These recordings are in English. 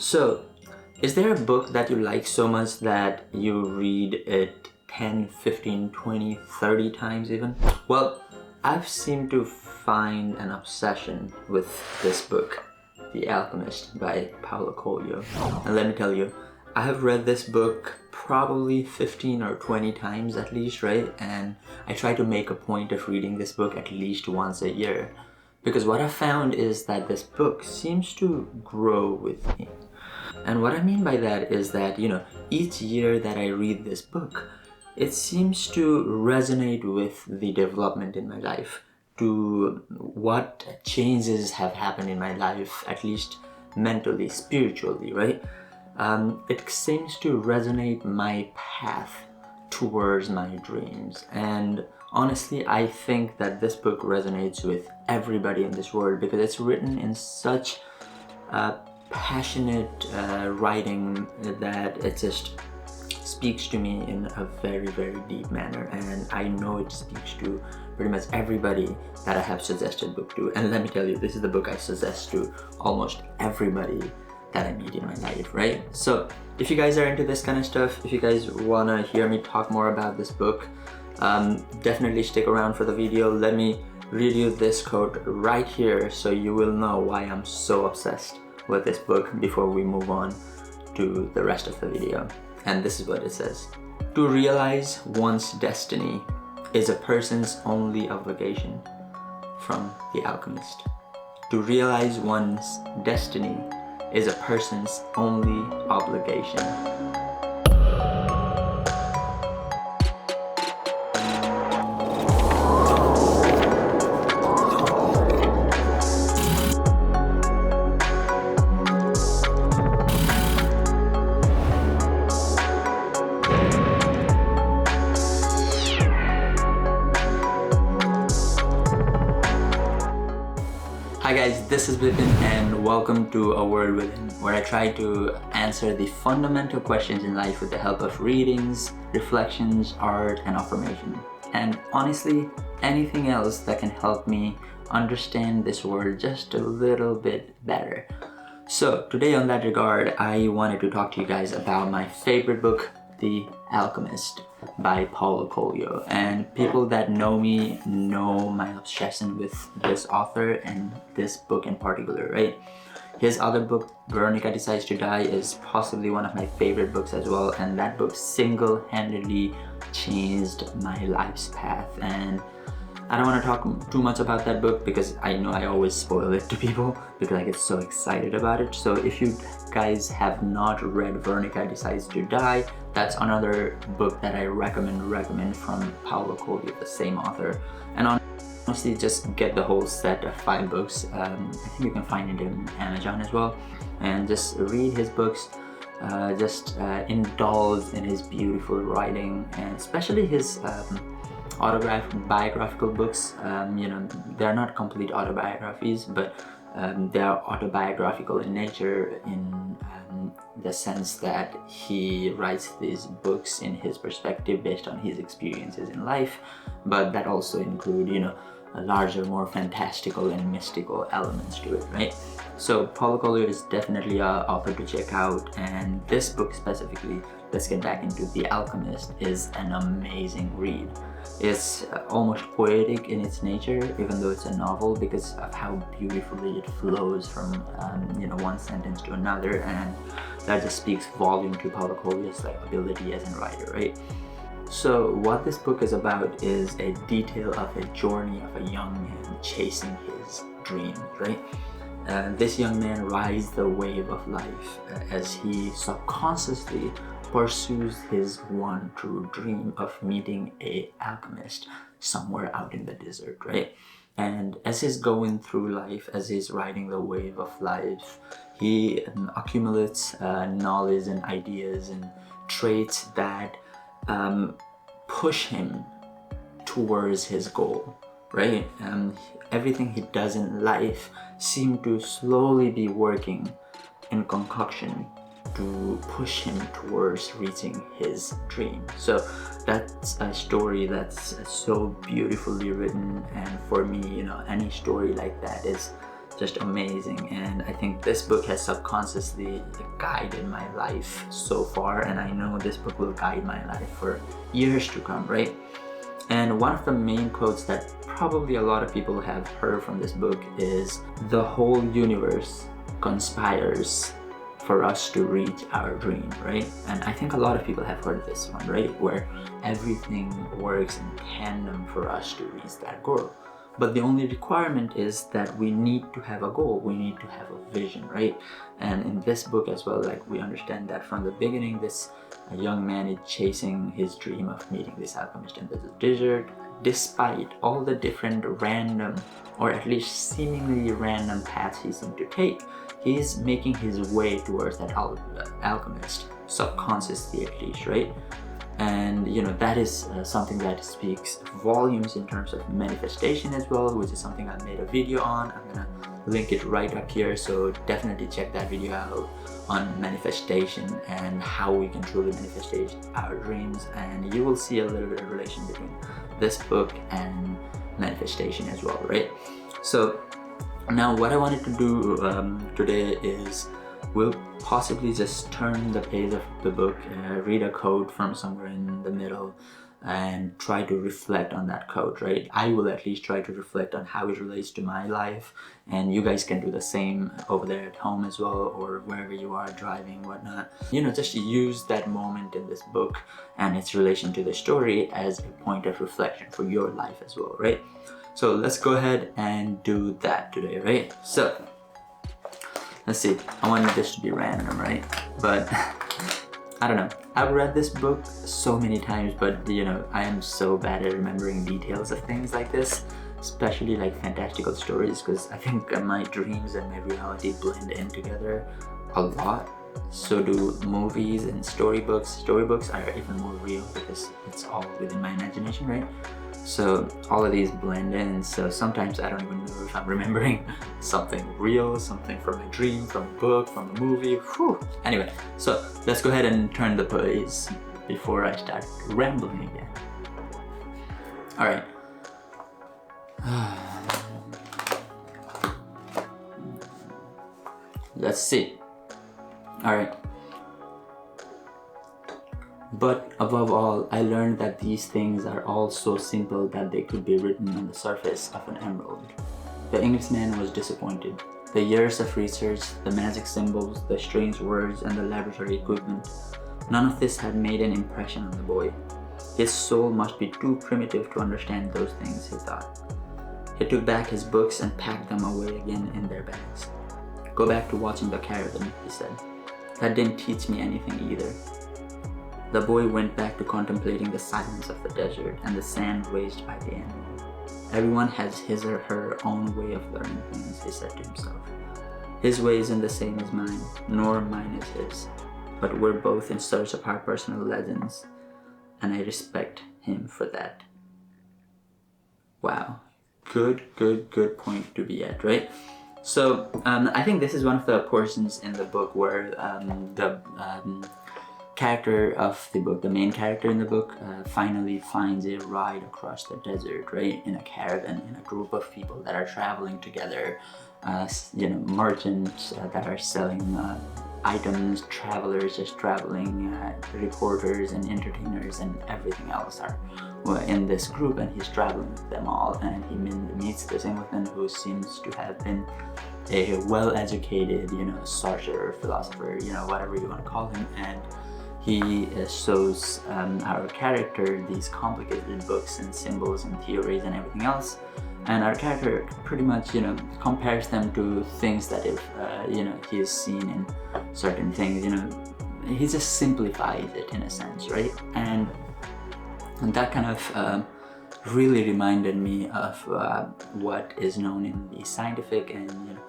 So, is there a book that you like so much that you read it 10, 15, 20, 30 times even? Well, I've seemed to find an obsession with this book, The Alchemist by Paulo Coelho. And let me tell you, I have read this book probably 15 or 20 times at least, right? And I try to make a point of reading this book at least once a year. Because what I found is that this book seems to grow with me. And what I mean by that is that, each year that I read this book, it seems to resonate with the development in my life, to what changes have happened in my life, at least mentally, spiritually, right? It seems to resonate my path towards my dreams. And honestly, I think that this book resonates with everybody in this world because it's written in such passionate writing that it just speaks to me in a very, very deep manner. And I know it speaks to pretty much everybody that I have suggested book to. And let me tell you, this is the book I suggest to almost everybody that I meet in my life, right? So if you guys are into this kind of stuff, if you guys wanna hear me talk more about this book, definitely stick around for the video. Let me read you this quote right here so you will know why I'm so obsessed with this book before we move on to the rest of the video. And this is what it says. To realize one's destiny is a person's only obligation. From The Alchemist. To realize one's destiny is a person's only obligation. Hi guys, this is Vipin and welcome to A World Within, where I try to answer the fundamental questions in life with the help of readings, reflections, art, and affirmation. And honestly, anything else that can help me understand this world just a little bit better. So today on that regard, I wanted to talk to you guys about my favorite book, The Alchemist by Paulo Coelho. And people that know me know my obsession with this author and this book in particular, right? His other book, Veronika Decides to Die, is possibly one of my favorite books as well, and that book single-handedly changed my life's path. And I don't want to talk too much about that book because I know I always spoil it to people because I get so excited about it. So if you guys have not read Veronika Decides to Die, that's another book that I recommend from Paulo Coelho, the same author. And honestly, just get the whole set of 5 books. I think you can find it in Amazon as well. And just read his books. Indulge in his beautiful writing, and especially his biographical books. They're not complete autobiographies, but they are autobiographical in nature in the sense that he writes these books in his perspective based on his experiences in life, but that also include, a larger, more fantastical and mystical elements to it, right? So Paulo Coelho is definitely an author to check out, and this book specifically, let's get back into The Alchemist, is an amazing read. It's almost poetic in its nature, even though it's a novel, because of how beautifully it flows from one sentence to another, and that just speaks volume to Paulo Coelho's ability as a writer, right? So what this book is about is a detail of a journey of a young man chasing his dreams, right? This young man rides the wave of life as he subconsciously pursues his one true dream of meeting an alchemist somewhere out in the desert, right? And as he's going through life, as he's riding the wave of life, he accumulates knowledge and ideas and traits that push him towards his goal, right? Everything he does in life seems to slowly be working in concoction to push him towards reaching his dream. So that's a story that's so beautifully written, and for me, any story like that is just amazing, and I think this book has subconsciously guided my life so far, and I know this book will guide my life for years to come, right? And one of the main quotes that probably a lot of people have heard from this book is, "The whole universe conspires for us to reach our dream," right? And I think a lot of people have heard this one, right? Where everything works in tandem for us to reach that goal. But the only requirement is that we need to have a goal, we need to have a vision, right? And in this book as well, like, we understand that from the beginning, this young man is chasing his dream of meeting this alchemist in the desert, despite all the different random, or at least seemingly random paths he seemed to take. He's making his way towards that alchemist, subconsciously at least, right? And that is something that speaks volumes in terms of manifestation as well, which is something I made a video on. I'm gonna link it right up here, so definitely check that video out on manifestation and how we can truly manifest our dreams, and you will see a little bit of relation between this book and manifestation as well, right? So now what I wanted to do today is we'll possibly just turn the page of the book, read a quote from somewhere in the middle, and try to reflect on that quote, right? I will at least try to reflect on how it relates to my life, and you guys can do the same over there at home as well, or wherever you are, driving, whatnot. Just use that moment in this book and its relation to the story as a point of reflection for your life as well, right? So let's go ahead and do that today, right? So let's see, I wanted this to be random, right? But I don't know. I've read this book so many times, but I am so bad at remembering details of things like this, especially like fantastical stories, because I think my dreams and my reality blend in together a lot. So do movies and storybooks. Storybooks are even more real because it's all within my imagination, right? So all of these blend in, so sometimes I don't even know if I'm remembering something real, something from a dream, from a book, from a movie. Whew. Anyway, so let's go ahead and turn the page before I start rambling again. All right. Let's see. All right. But above all, I learned that these things are all so simple that they could be written on the surface of an emerald. The Englishman was disappointed. The years of research, the magic symbols, the strange words, and the laboratory equipment, none of this had made an impression on the boy. His soul must be too primitive to understand those things, he thought. He took back his books and packed them away again in their bags. "Go back to watching the caravan," he said. "That didn't teach me anything either." The boy went back to contemplating the silence of the desert and the sand raised by the animal. "Everyone has his or her own way of learning things," he said to himself. "His way isn't the same as mine, nor mine is his, but we're both in search of our personal legends, and I respect him for that." Wow. Good point to be at, right? So I think this is one of the portions in the book where the character of the book, the main character in the book, finally finds a ride across the desert, right? In a caravan, in a group of people that are traveling together, merchants that are selling items, travelers just traveling, reporters and entertainers and everything else are in this group, and he's traveling with them all, and he meets this Englishman who seems to have been a well-educated, sorcerer, philosopher, whatever you want to call him, and he shows our character these complicated books and symbols and theories and everything else, and our character pretty much compares them to things that if he has seen in certain things. He just simplifies it in a sense, right? And that kind of really reminded me of what is known in the scientific and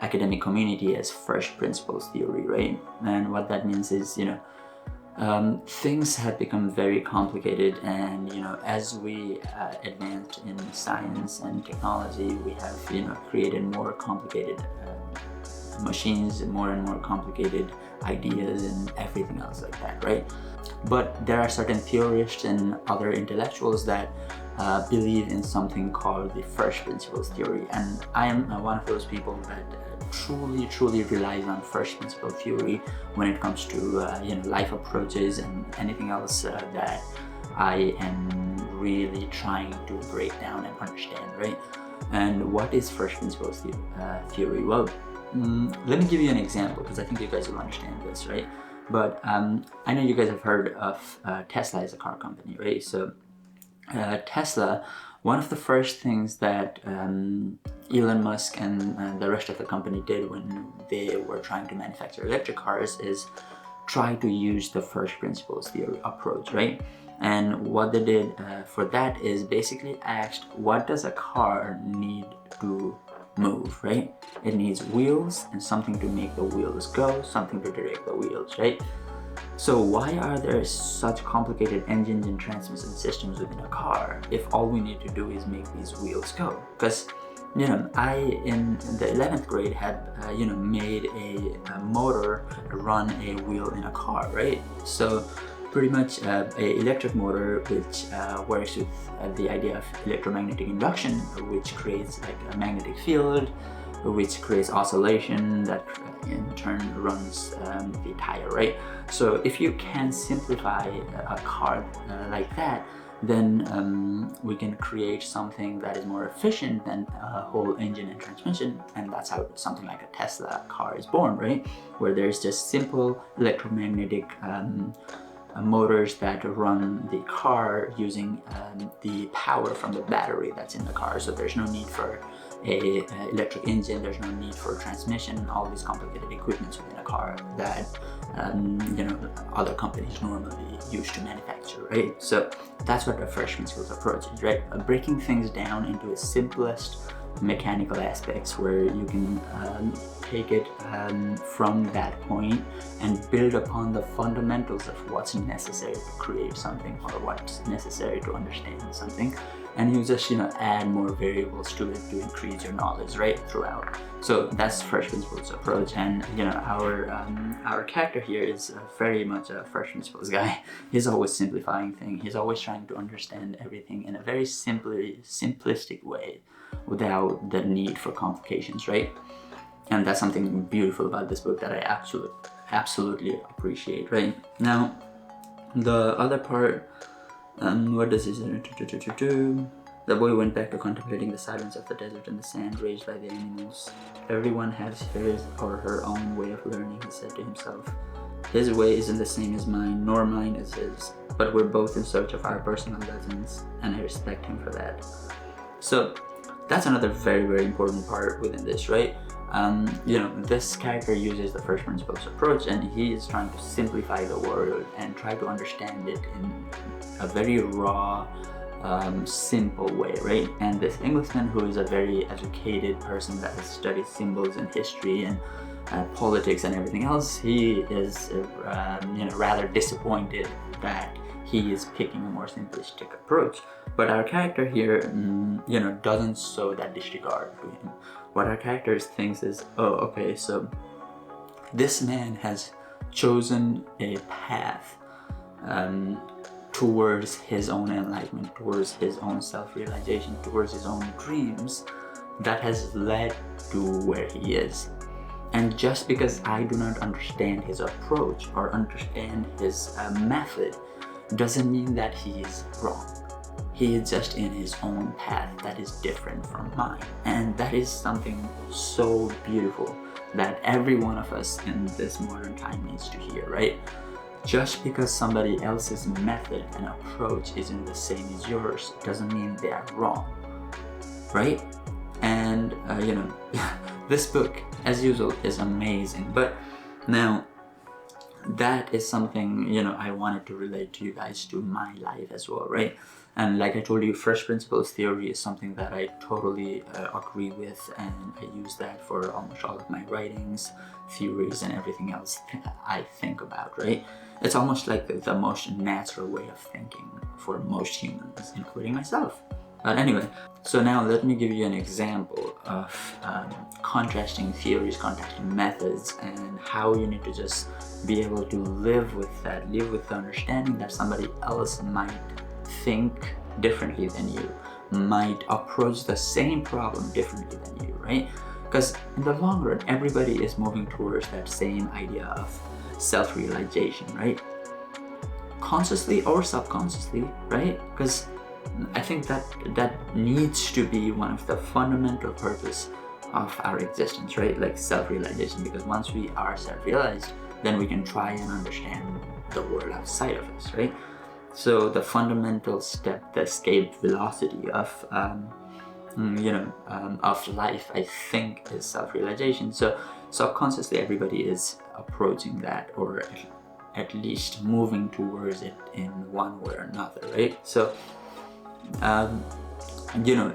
academic community as first principles theory, right? And what that means is things have become very complicated, and as we advance in science and technology, we have created more complicated machines, more and more complicated ideas and everything else like that, right? But there are certain theorists and other intellectuals that believe in something called the first principles theory, and I am one of those people that truly relies on first principle theory when it comes to life approaches and anything else that I am really trying to break down and understand, right? And what is first principles theory? Well, let me give you an example, because I think you guys will understand this, right? But I know you guys have heard of Tesla as a car company, right? So Tesla, one of the first things that Elon Musk and the rest of the company did when they were trying to manufacture electric cars is try to use the first principles theory approach, right? And what they did for that is basically asked, what does a car need to move, right? It needs wheels and something to make the wheels go, something to direct the wheels, right? So why are there such complicated engines and transmission systems within a car if all we need to do is make these wheels go? Because I in the 11th grade had made a motor run a wheel in a car, right? So pretty much a electric motor which works with the idea of electromagnetic induction, which creates like a magnetic field, which creates oscillation that in turn runs the tire, right? So if you can simplify a car like that, then we can create something that is more efficient than a whole engine and transmission, and that's how something like a Tesla car is born, right? Where there's just simple electromagnetic motors that run the car using the power from the battery that's in the car. So there's no need for a electric engine, there's no need for transmission, all these complicated equipments within a car that other companies normally use to manufacture, right? So that's what the first principles approach is, right? Breaking things down into its simplest mechanical aspects, where you can take it from that point and build upon the fundamentals of what's necessary to create something, or what's necessary to understand something, and you just add more variables to it to increase your knowledge, right, throughout. So that's first principles approach, and our character here is very much a first principles guy. He's always simplifying things. He's always trying to understand everything in a very simplistic way, without the need for complications, right? And that's something beautiful about this book that I absolutely appreciate, right? Now, the other part, what does it say? The boy went back to contemplating the silence of the desert and the sand raised by the animals. Everyone has his or her own way of learning, he said to himself. His way isn't the same as mine, nor mine is his, but we're both in search of our personal lessons, and I respect him for that. So that's another very important part within this, right? This character uses the first principles approach, and he is trying to simplify the world and try to understand it in a very raw, simple way, right? And this Englishman, who is a very educated person that has studied symbols and history and politics and everything else, he is rather disappointed that he is picking a more simplistic approach. But our character here, doesn't show that disregard to him. What our character thinks is, oh, okay, so this man has chosen a path towards his own enlightenment, towards his own self-realization, towards his own dreams, that has led to where he is. And just because I do not understand his approach or understand his method, doesn't mean that he is wrong. He is just in his own path that is different from mine. And that is something so beautiful that every one of us in this modern time needs to hear, right? Just because somebody else's method and approach isn't the same as yours doesn't mean they are wrong, right? And this book, as usual, is amazing. But now, that is something I wanted to relate to you guys, to my life as well, right? And like I told you, first principles theory is something that I totally agree with, and I use that for almost all of my writings, theories, and everything else I think about, right? It's almost like the most natural way of thinking for most humans, including myself. But anyway, so now let me give you an example of contrasting theories, contrasting methods, and how you need to just be able to live with that, live with the understanding that somebody else might think differently than you, might approach the same problem differently than you, right? Because in the long run, everybody is moving towards that same idea of self-realization, right? Consciously or subconsciously, right? Because I think that needs to be one of the fundamental purpose of our existence, right? Like self-realization, because once we are self-realized, then we can try and understand the world outside of us, right? So the fundamental step, the escape velocity of of life, I think, is self-realization. So subconsciously, everybody is approaching that, or at least moving towards it in one way or another, right? So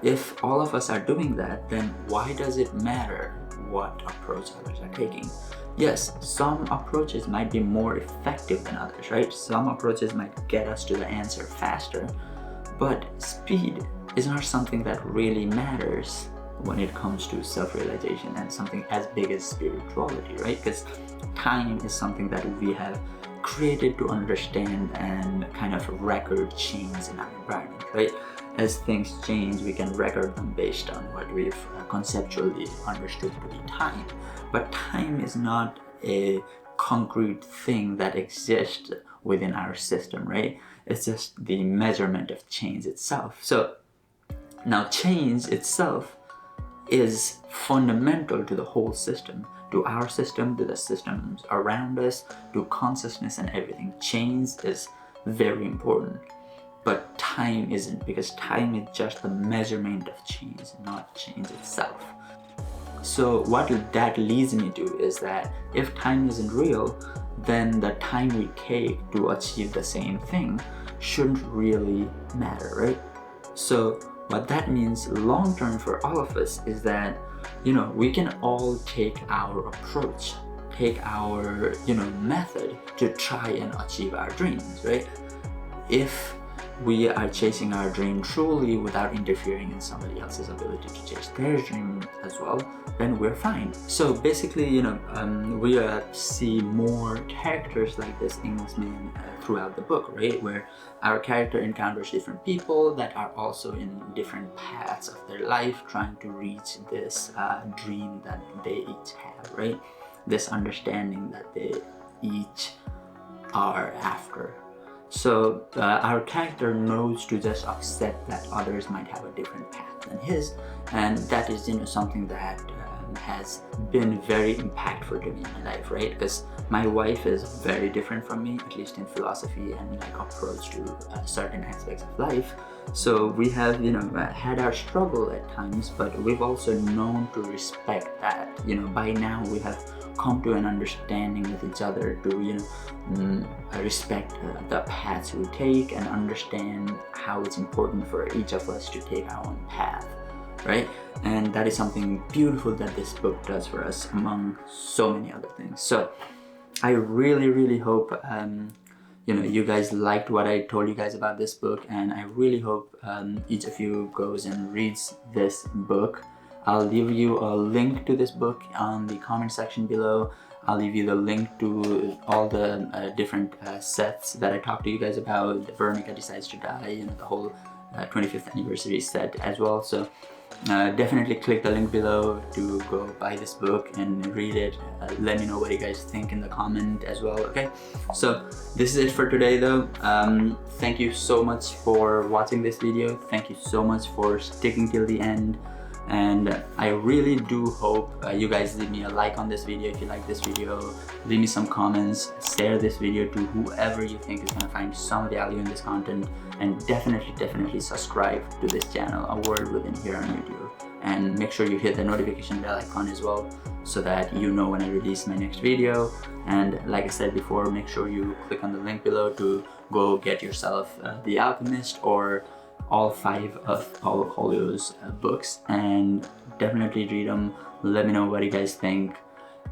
if all of us are doing that, then why does it matter what approach others are taking? Yes, some approaches might be more effective than others, right? Some approaches might get us to the answer faster, but speed is not something that really matters when it comes to self-realization and something as big as spirituality, right? Because time is something that we have created to understand and kind of record change in our environment, right? As things change, we can record them based on what we've conceptually understood to be time. But time is not a concrete thing that exists within our system, right? It's just the measurement of change itself. So now change itself is fundamental to the whole system, to our system, to the systems around us, to consciousness and everything. Change is very important. But time isn't, because time is just the measurement of change, not change itself. So what that leads me to is that if time isn't real, then the time we take to achieve the same thing shouldn't really matter, right? So what that means long term for all of us is that, we can all take our approach, take our, method to try and achieve our dreams, right? If we are chasing our dream truly without interfering in somebody else's ability to chase their dream as well, then we're fine. So basically, we see more characters like this Englishman throughout the book, right? Where our character encounters different people that are also in different paths of their life, trying to reach this dream that they each have, right? This understanding that they each are after. So our character knows to just accept that others might have a different path than his, and that is something that has been very impactful to me in my life, right? Because my wife is very different from me, at least in philosophy and approach to certain aspects of life. So we have had our struggle at times, but we've also known to respect that. By now we have come to an understanding with each other to respect the paths we take and understand how it's important for each of us to take our own path, right? And that is something beautiful that this book does for us, among so many other things. So I really hope you guys liked what I told you guys about this book, and I really hope each of you goes and reads this book. I'll leave you a link to this book on the comment section below. I'll leave you the link to all the different sets that I talked to you guys about, the Veronika Decides to Die, and the whole 25th anniversary set as well. So definitely click the link below to go buy this book and read it. Let me know what you guys think in the comment as well, okay? So this is it for today though. Thank you so much for watching this video. Thank you so much for sticking till the end. And I really do hope you guys leave me a like on this video if you like this video. Leave me some comments, share this video to whoever you think is gonna find some value in this content, and definitely subscribe to this channel, A World Within, here on YouTube. And make sure you hit the notification bell icon as well, so that you know when I release my next video. And like I said before, make sure you click on the link below to go get yourself The Alchemist or all 5 of Paulo Coelho's books, and definitely read them. Let me know what you guys think.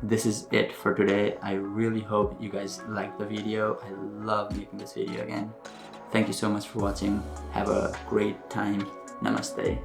This is it for today. I really hope you guys liked the video. I love making this video again. Thank you so much for watching. Have a great time. Namaste.